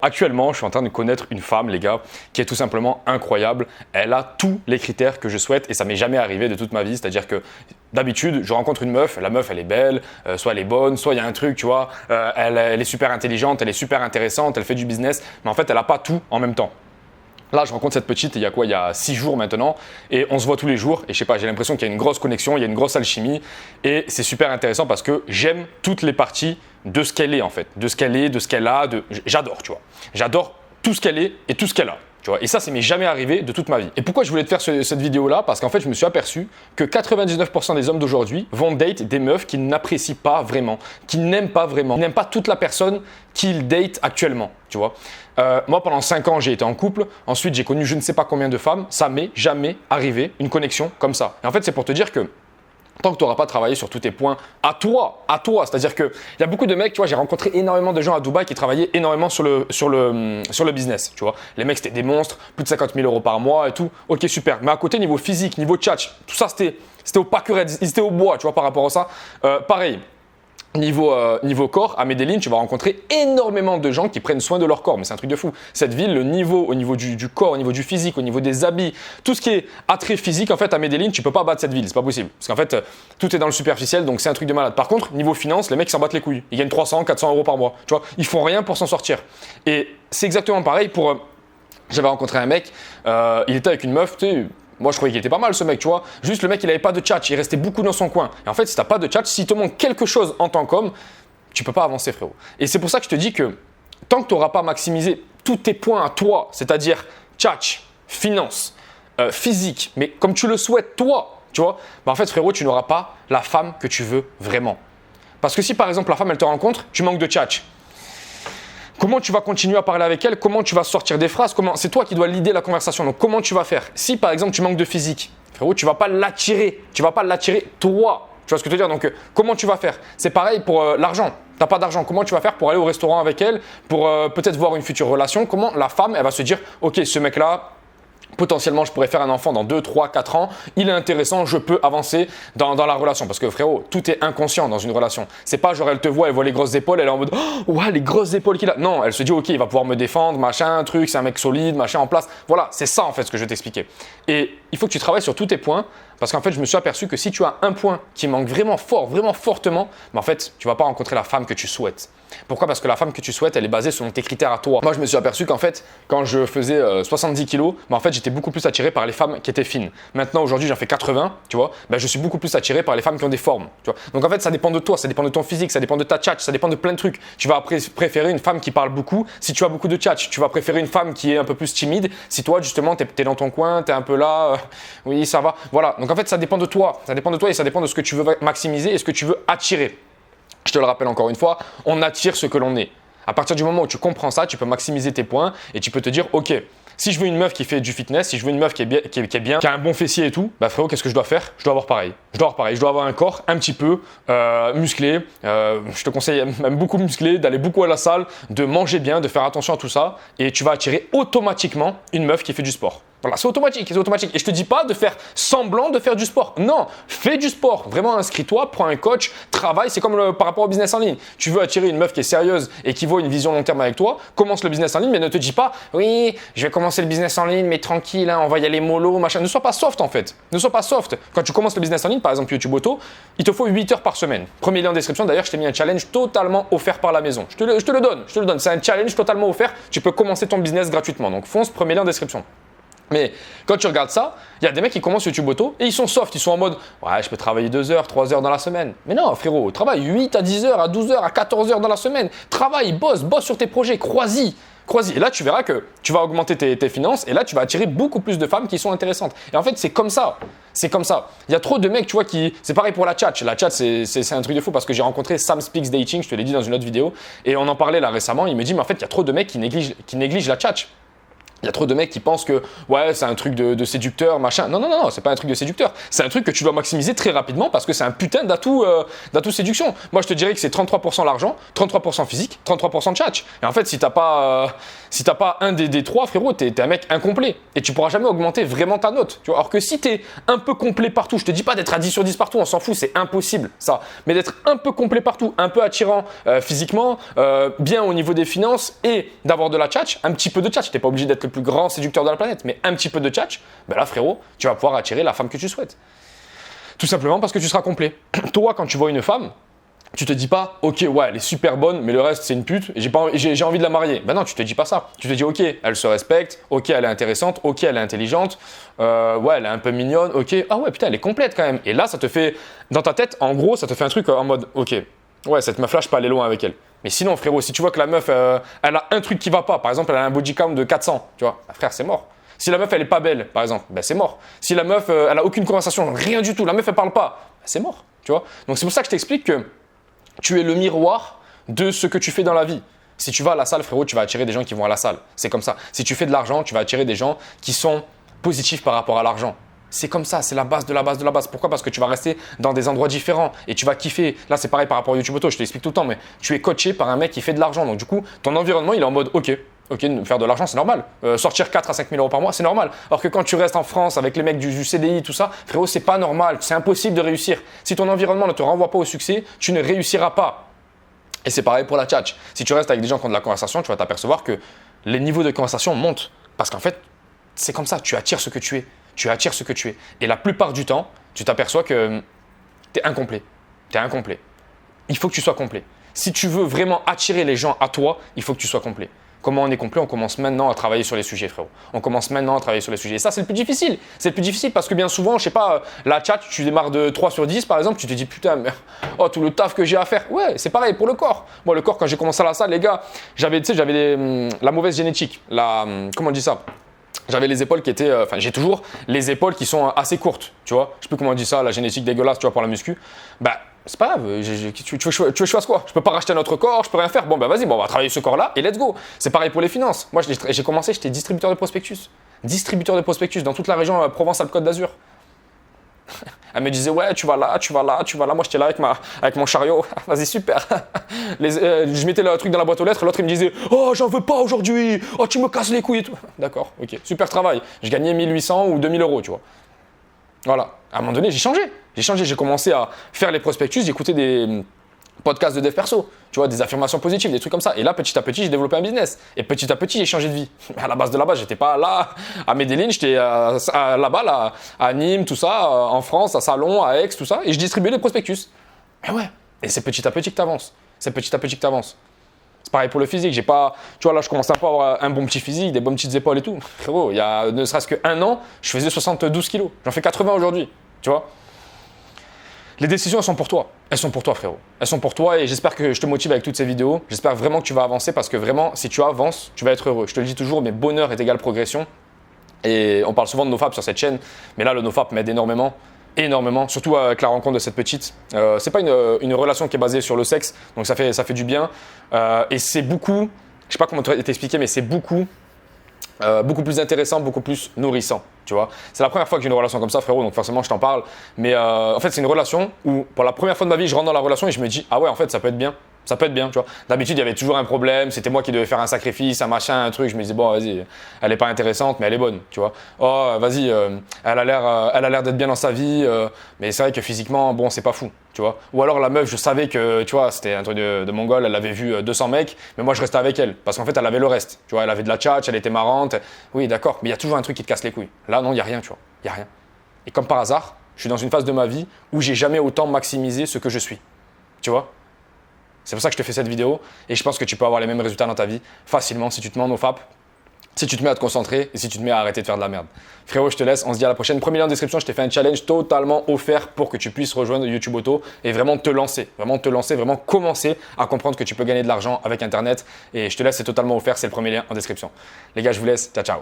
Actuellement, je suis en train de connaître une femme, les gars, qui est tout simplement incroyable. Elle a tous les critères que je souhaite et ça m'est jamais arrivé de toute ma vie. C'est-à-dire que d'habitude, je rencontre une meuf, la meuf elle est belle, soit elle est bonne, soit il y a un truc, tu vois, elle est super intelligente, elle est super intéressante, elle fait du business, mais en fait, elle n'a pas tout en même temps. Là, je rencontre cette petite, il y a quoi? Il y a 6 jours maintenant et on se voit tous les jours et je sais pas, j'ai l'impression qu'il y a une grosse connexion, il y a une grosse alchimie et c'est super intéressant parce que j'aime toutes les parties de ce qu'elle est en fait, de ce qu'elle est, de ce qu'elle a, j'adore, tu vois. J'adore tout ce qu'elle est et tout ce qu'elle a. Tu vois, et ça m'est jamais arrivé de toute ma vie. Et pourquoi je voulais te faire cette vidéo-là? Parce qu'en fait, je me suis aperçu que 99% des hommes d'aujourd'hui vont date des meufs qu'ils n'apprécient pas vraiment, qu'ils n'aiment pas vraiment, qu'ils n'aiment pas toute la personne qu'ils datent actuellement. Tu vois, moi, pendant 5 ans, j'ai été en couple. Ensuite, j'ai connu je ne sais pas combien de femmes. Ça m'est jamais arrivé une connexion comme ça. Et en fait, c'est pour te dire que tant que tu n'auras pas travaillé sur tous tes points à toi, c'est-à-dire qu'il y a beaucoup de mecs, tu vois, j'ai rencontré énormément de gens à Dubaï qui travaillaient énormément sur le business, tu vois. Les mecs, c'était des monstres, plus de 50 000 euros par mois et tout. Ok, super. Mais à côté, niveau physique, niveau tchatch, tout ça, c'était au pâquerette, c'était au bois, tu vois, par rapport à ça. Pareil. Niveau corps, à Medellin, tu vas rencontrer énormément de gens qui prennent soin de leur corps. Mais c'est un truc de fou. Cette ville, le niveau, au niveau du corps, au niveau du physique, au niveau des habits, tout ce qui est attrait physique, en fait, à Medellin, tu peux pas battre cette ville. C'est pas possible. Parce qu'en fait, tout est dans le superficiel, donc c'est un truc de malade. Par contre, niveau finance, les mecs s'en battent les couilles. Ils gagnent 300, 400 euros par mois. Tu vois, ils font rien pour s'en sortir. Et c'est exactement pareil pour. J'avais rencontré un mec, il était avec une meuf, tu sais. Moi, je croyais qu'il était pas mal ce mec, tu vois. Juste le mec, il avait pas de tchatch, il restait beaucoup dans son coin. Et en fait, si t'as pas de tchatch, s'il te manque quelque chose en tant qu'homme, tu peux pas avancer, frérot. Et c'est pour ça que je te dis que tant que tu n'auras pas maximisé tous tes points à toi, c'est-à-dire tchatch, finance, physique, mais comme tu le souhaites toi, tu vois, bah en fait, frérot, tu n'auras pas la femme que tu veux vraiment. Parce que si par exemple la femme, elle te rencontre, tu manques de tchatch. Comment tu vas continuer à parler avec elle? Comment tu vas sortir des phrases? C'est toi qui dois leader la conversation. Donc, comment tu vas faire? Si par exemple tu manques de physique, frérot, tu vas pas l'attirer. Tu vas pas l'attirer toi. Tu vois ce que je veux dire? Donc, comment tu vas faire? C'est pareil pour l'argent. Tu n'as pas d'argent. Comment tu vas faire pour aller au restaurant avec elle, pour peut-être voir une future relation? Comment la femme, elle va se dire, ok, ce mec-là, potentiellement, je pourrais faire un enfant dans 2, 3, 4 ans. Il est intéressant, je peux avancer dans la relation. Parce que frérot, tout est inconscient dans une relation. C'est pas genre elle te voit, elle voit les grosses épaules, elle est en mode oh, ouais, les grosses épaules qu'il a. Non, elle se dit ok, il va pouvoir me défendre, machin, truc, c'est un mec solide, machin en place. Voilà, c'est ça en fait ce que je vais t'expliquer. Et il faut que tu travailles sur tous tes points. Parce qu'en fait, je me suis aperçu que si tu as un point qui manque vraiment fort, vraiment fortement, en fait, tu ne vas pas rencontrer la femme que tu souhaites. Pourquoi? Parce que la femme que tu souhaites, elle est basée selon tes critères à toi. Moi, je me suis aperçu qu'en fait, quand je faisais 70 kilos, en fait, j'étais beaucoup plus attiré par les femmes qui étaient fines. Maintenant, aujourd'hui, j'en fais 80, tu vois, je suis beaucoup plus attiré par les femmes qui ont des formes. Tu vois. Donc en fait, ça dépend de toi, ça dépend de ton physique, ça dépend de ta tchatch, ça dépend de plein de trucs. Tu vas préférer une femme qui parle beaucoup. Si tu as beaucoup de tchatch, tu vas préférer une femme qui est un peu plus timide. Si toi, justement, tu es dans ton coin, tu es un peu là, oui, ça va. Voilà. Donc en fait, ça dépend de toi. Ça dépend de toi et ça dépend de ce que tu veux maximiser et ce que tu veux attirer. Je te le rappelle encore une fois, on attire ce que l'on est. À partir du moment où tu comprends ça, tu peux maximiser tes points et tu peux te dire, ok, si je veux une meuf qui fait du fitness, si je veux une meuf qui est bien, qui a un bon fessier et tout, frérot, qu'est-ce que je dois faire? Je dois avoir pareil. Je dois avoir un corps un petit peu musclé. Je te conseille même beaucoup musclé, d'aller beaucoup à la salle, de manger bien, de faire attention à tout ça et tu vas attirer automatiquement une meuf qui fait du sport. Voilà, c'est automatique, c'est automatique. Et je te dis pas de faire semblant de faire du sport. Non, fais du sport. Vraiment, inscris-toi, prends un coach, travaille. C'est comme par rapport au business en ligne. Tu veux attirer une meuf qui est sérieuse et qui voit une vision long terme avec toi, commence le business en ligne, mais ne te dis pas, oui, je vais commencer le business en ligne, mais tranquille, hein, on va y aller mollo, machin. Ne sois pas soft en fait. Ne sois pas soft. Quand tu commences le business en ligne, par exemple YouTube Auto, il te faut 8 heures par semaine. Premier lien en description. D'ailleurs, je t'ai mis un challenge totalement offert par la maison. Je te le donne. C'est un challenge totalement offert. Tu peux commencer ton business gratuitement. Donc, fonce, premier lien en description. Mais quand tu regardes ça, il y a des mecs qui commencent YouTube Auto et ils sont soft, ils sont en mode ouais, je peux travailler 2 heures, 3 heures dans la semaine. Mais non, frérot, travaille 8 à 10 heures, à 12 heures, à 14 heures dans la semaine. Travaille, bosse sur tes projets, crois-y. Et là, tu verras que tu vas augmenter tes finances et là, tu vas attirer beaucoup plus de femmes qui sont intéressantes. Et en fait, c'est comme ça. Il y a trop de mecs, tu vois, c'est pareil pour la tchatch. La tchatch, c'est un truc de fou parce que j'ai rencontré Sam Speaks Dating, je te l'ai dit dans une autre vidéo, et on en parlait là récemment. Il me dit, mais en fait, il y a trop de mecs qui négligent la tchatch. Il y a trop de mecs qui pensent que ouais, c'est un truc de séducteur, machin. Non, c'est pas un truc de séducteur. C'est un truc que tu dois maximiser très rapidement parce que c'est un putain d'atout séduction. Moi, je te dirais que c'est 33% l'argent, 33% physique, 33% tchatch. Et en fait, si t'as pas Si t'as pas un des trois, frérot, t'es un mec incomplet. Et tu pourras jamais augmenter vraiment ta note. Tu vois. Alors que si t'es un peu complet partout, je te dis pas d'être à 10 sur 10 partout, on s'en fout, c'est impossible ça. Mais d'être un peu complet partout, un peu attirant physiquement, bien au niveau des finances et d'avoir de la tchatch, un petit peu de tchatch. T'es pas obligé d'être le plus grand séducteur de la planète, mais un petit peu de tchatch, ben là, frérot, tu vas pouvoir attirer la femme que tu souhaites. Tout simplement parce que tu seras complet. Toi, quand tu vois une femme, tu te dis pas, ok, ouais, elle est super bonne, mais le reste, c'est une pute, et j'ai envie de la marier. Ben non, tu te dis pas ça. Tu te dis, ok, elle se respecte, ok, elle est intéressante, ok, elle est intelligente, ouais, elle est un peu mignonne, ok, ah ouais, putain, elle est complète quand même. Et là, ça te fait, dans ta tête, en gros, ça te fait un truc en mode, ok, ouais, cette meuf-là, je peux aller loin avec elle. Mais sinon, frérot, si tu vois que la meuf, elle a un truc qui va pas, par exemple, elle a un body count de 400, tu vois, bah, frère, c'est mort. Si la meuf, elle est pas belle, par exemple, ben c'est mort. Si la meuf, elle a aucune conversation, rien du tout, la meuf, elle parle pas, ben c'est mort, tu vois. Donc c'est pour ça que je t'explique que tu es le miroir de ce que tu fais dans la vie. Si tu vas à la salle, frérot, tu vas attirer des gens qui vont à la salle. C'est comme ça. Si tu fais de l'argent, tu vas attirer des gens qui sont positifs par rapport à l'argent. C'est comme ça, c'est la base de la base de la base. Pourquoi? Parce que tu vas rester dans des endroits différents et tu vas kiffer. Là, c'est pareil par rapport à YouTube Auto, je te l'explique tout le temps, mais tu es coaché par un mec qui fait de l'argent. Donc du coup, ton environnement, il est en mode ok, faire de l'argent, c'est normal. Sortir 4 à 5 000 euros par mois, c'est normal. Alors que quand tu restes en France avec les mecs du CDI, tout ça, frérot, c'est pas normal. C'est impossible de réussir. Si ton environnement ne te renvoie pas au succès, tu ne réussiras pas. Et c'est pareil pour la tchatch. Si tu restes avec des gens qui ont de la conversation, tu vas t'apercevoir que les niveaux de conversation montent. Parce qu'en fait, c'est comme ça, tu attires ce que tu es. Tu attires ce que tu es. Et la plupart du temps, tu t'aperçois que tu es incomplet. Tu es incomplet. Il faut que tu sois complet. Si tu veux vraiment attirer les gens à toi, il faut que tu sois complet. Comment on est complet? On commence maintenant à travailler sur les sujets, frérot. On commence maintenant à travailler sur les sujets. Et ça, c'est le plus difficile. C'est le plus difficile parce que bien souvent, je sais pas, la chat, tu démarres de 3 sur 10, par exemple, tu te dis putain, mais oh, tout le taf que j'ai à faire. Ouais, c'est pareil pour le corps. Moi, le corps, quand j'ai commencé à la salle, les gars, j'avais la mauvaise génétique. Comment on dit ça? J'avais les épaules qui étaient, j'ai toujours les épaules qui sont assez courtes, tu vois. Je sais plus comment on dit ça, la génétique dégueulasse, tu vois, pour la muscu. Bah, c'est pas grave, tu veux que je fasse quoi? Je peux pas racheter un autre corps, je peux rien faire. Bon, bah vas-y, on va travailler ce corps-là et let's go. C'est pareil pour les finances. Moi, j'ai commencé, j'étais distributeur de prospectus. Distributeur de prospectus dans toute la région Provence-Alpes-Côte d'Azur. Elle me disait, ouais, tu vas là, tu vas là, tu vas là. Moi, j'étais là avec mon chariot. Vas-y, super. Je mettais le truc dans la boîte aux lettres. L'autre, il me disait, oh, j'en veux pas aujourd'hui. Oh, tu me casses les couilles et tout. D'accord, ok. Super travail. Je gagnais 1800 ou 2000 euros, tu vois. Voilà. À un moment donné, j'ai changé. J'ai commencé à faire les prospectus. J'écoutais des podcasts de dev perso, tu vois, des affirmations positives, des trucs comme ça. Et là, petit à petit, j'ai développé un business. Et petit à petit, j'ai changé de vie. À la base de la base, j'étais pas là à Medellin, j'étais là-bas, à Nîmes, tout ça, en France, à Salon, à Aix, tout ça. Et je distribuais les prospectus. Mais ouais. Et c'est petit à petit que tu avances. C'est petit à petit que tu avances. C'est pareil pour le physique. J'ai pas, tu vois, là, je commence à pas avoir un bon petit physique, des bonnes petites épaules et tout. Frérot, il y a ne serait-ce qu'un an, je faisais 72 kilos. J'en fais 80 aujourd'hui, tu vois. Les décisions, elles sont pour toi. Elles sont pour toi, frérot. Elles sont pour toi et j'espère que je te motive avec toutes ces vidéos. J'espère vraiment que tu vas avancer parce que vraiment, si tu avances, tu vas être heureux. Je te le dis toujours, mais bonheur est égal progression. Et on parle souvent de NoFap sur cette chaîne, mais là, le NoFap m'aide énormément. Énormément, surtout avec la rencontre de cette petite. C'est pas une relation qui est basée sur le sexe, donc ça fait du bien. Et c'est beaucoup, je sais pas comment t'expliquer, mais c'est beaucoup plus intéressant, beaucoup plus nourrissant, tu vois. C'est la première fois que j'ai une relation comme ça, frérot, donc forcément je t'en parle. Mais en fait, c'est une relation où, pour la première fois de ma vie, je rentre dans la relation et je me dis, ah ouais, en fait, ça peut être bien. Ça peut être bien, tu vois. D'habitude, il y avait toujours un problème, c'était moi qui devais faire un sacrifice, un machin, un truc. Je me disais, bon, vas-y, elle est pas intéressante, mais elle est bonne, tu vois. Oh, vas-y, elle a l'air d'être bien dans sa vie, mais c'est vrai que physiquement, bon, c'est pas fou, tu vois. Ou alors la meuf, je savais que, tu vois, c'était un truc de mongol, elle avait vu 200 mecs, mais moi, je restais avec elle, parce qu'en fait, elle avait le reste, tu vois. Elle avait de la tchatch, elle était marrante. Oui, d'accord, mais il y a toujours un truc qui te casse les couilles. Là, non, il y a rien, tu vois. Il y a rien. Et comme par hasard, je suis dans une phase de ma vie où j'ai jamais autant maximisé ce que je suis, tu vois. C'est pour ça que je te fais cette vidéo et je pense que tu peux avoir les mêmes résultats dans ta vie facilement si tu te mets en NoFap, si tu te mets à te concentrer et si tu te mets à arrêter de faire de la merde. Frérot, je te laisse, on se dit à la prochaine. Premier lien en description, je t'ai fait un challenge totalement offert pour que tu puisses rejoindre YouTube Auto et vraiment te lancer, vraiment commencer à comprendre que tu peux gagner de l'argent avec Internet. Et je te laisse, c'est totalement offert, c'est le premier lien en description. Les gars, je vous laisse, ciao, ciao.